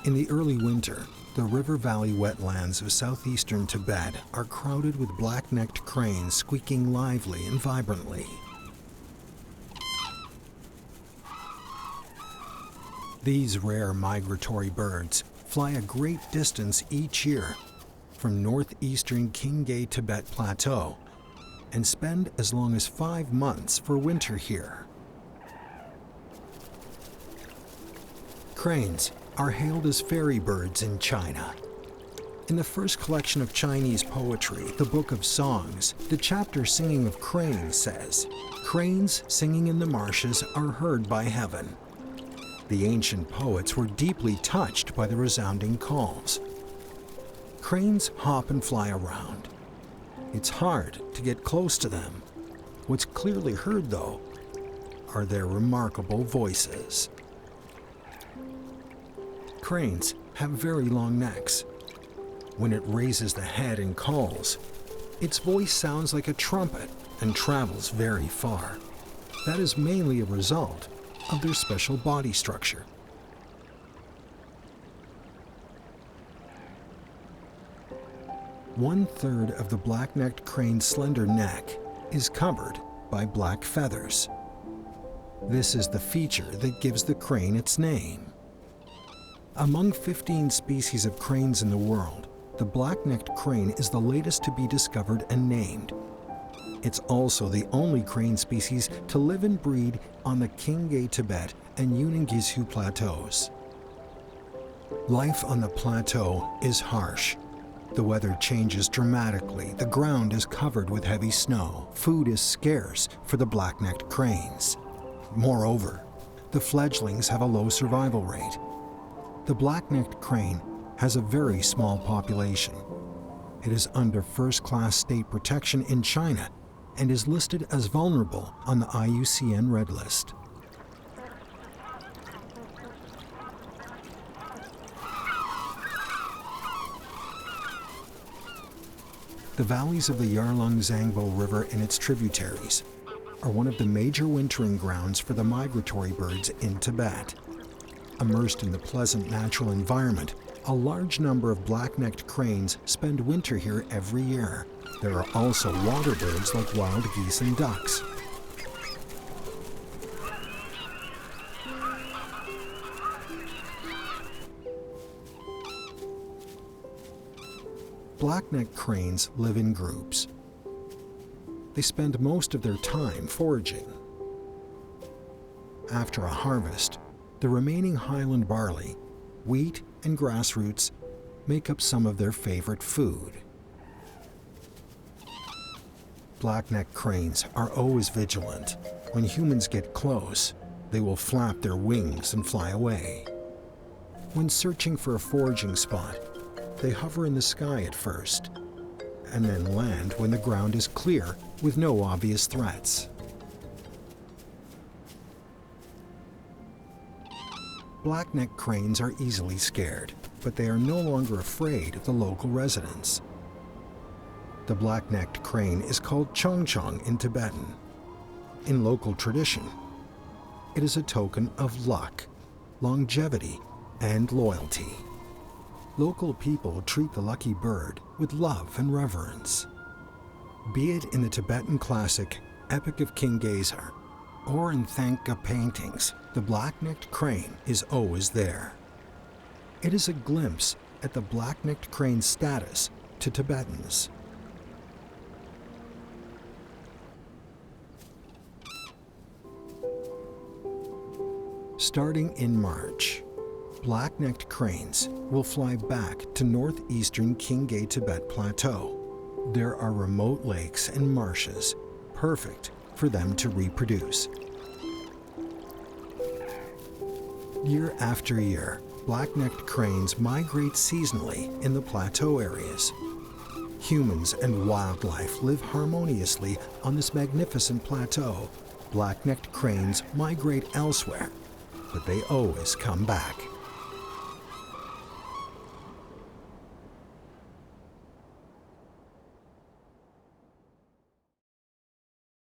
In the early winter, the river valley wetlands of southeastern Tibet are crowded with black-necked cranes squeaking lively and vibrantly. These rare migratory birds fly a great distance each year from northeastern Qinghai-Tibet Plateau and spend as long as 5 months for winter here. Cranes are hailed as fairy birds in China. In the first collection of Chinese poetry, the Book of Songs, the chapter singing of cranes says, "Cranes singing in the marshes are heard by heaven." The ancient poets were deeply touched by the resounding calls. Cranes hop and fly around. It's hard to get close to them. What's clearly heard, though, are their remarkable voices. Cranes have very long necks. When it raises the head and calls, its voice sounds like a trumpet and travels very far. That is mainly a result of their special body structure. One-third of the black-necked crane's slender neck is covered by black feathers. This is the feature that gives the crane its name. Among 15 species of cranes in the world, the black-necked crane is the latest to be discovered and named. It's also the only crane species to live and breed on the Qinghai-Tibet and Yunnan-Guizhou plateaus. Life on the plateau is harsh. The weather changes dramatically. The ground is covered with heavy snow. Food is scarce for the black-necked cranes. Moreover, the fledglings have a low survival rate. The black-necked crane has a very small population. It is under first-class state protection in China and is listed as vulnerable on the IUCN Red List. The valleys of the Yarlung-Zangbo River and its tributaries are one of the major wintering grounds for the migratory birds in Tibet. Immersed in the pleasant natural environment, a large number of black-necked cranes spend winter here every year. There are also water birds like wild geese and ducks. Black-necked cranes live in groups. They spend most of their time foraging. After a harvest, the remaining highland barley, wheat, and grass roots make up some of their favorite food. Black-necked cranes are always vigilant. When humans get close, they will flap their wings and fly away. When searching for a foraging spot, they hover in the sky at first, and then land when the ground is clear with no obvious threats. Black-necked cranes are easily scared, but they are no longer afraid of the local residents. The black-necked crane is called chong-chong in Tibetan. In local tradition, it is a token of luck, longevity, and loyalty. Local people treat the lucky bird with love and reverence. Be it in the Tibetan classic Epic of King Geyser or in Thangka paintings, the black-necked crane is always there. It is a glimpse at the black-necked crane's status to Tibetans. Starting in March, black-necked cranes will fly back to northeastern Qinghai-Tibet Plateau. There are remote lakes and marshes, perfect for them to reproduce. Year after year, black-necked cranes migrate seasonally in the plateau areas. Humans and wildlife live harmoniously on this magnificent plateau. Black-necked cranes migrate elsewhere, but they always come back.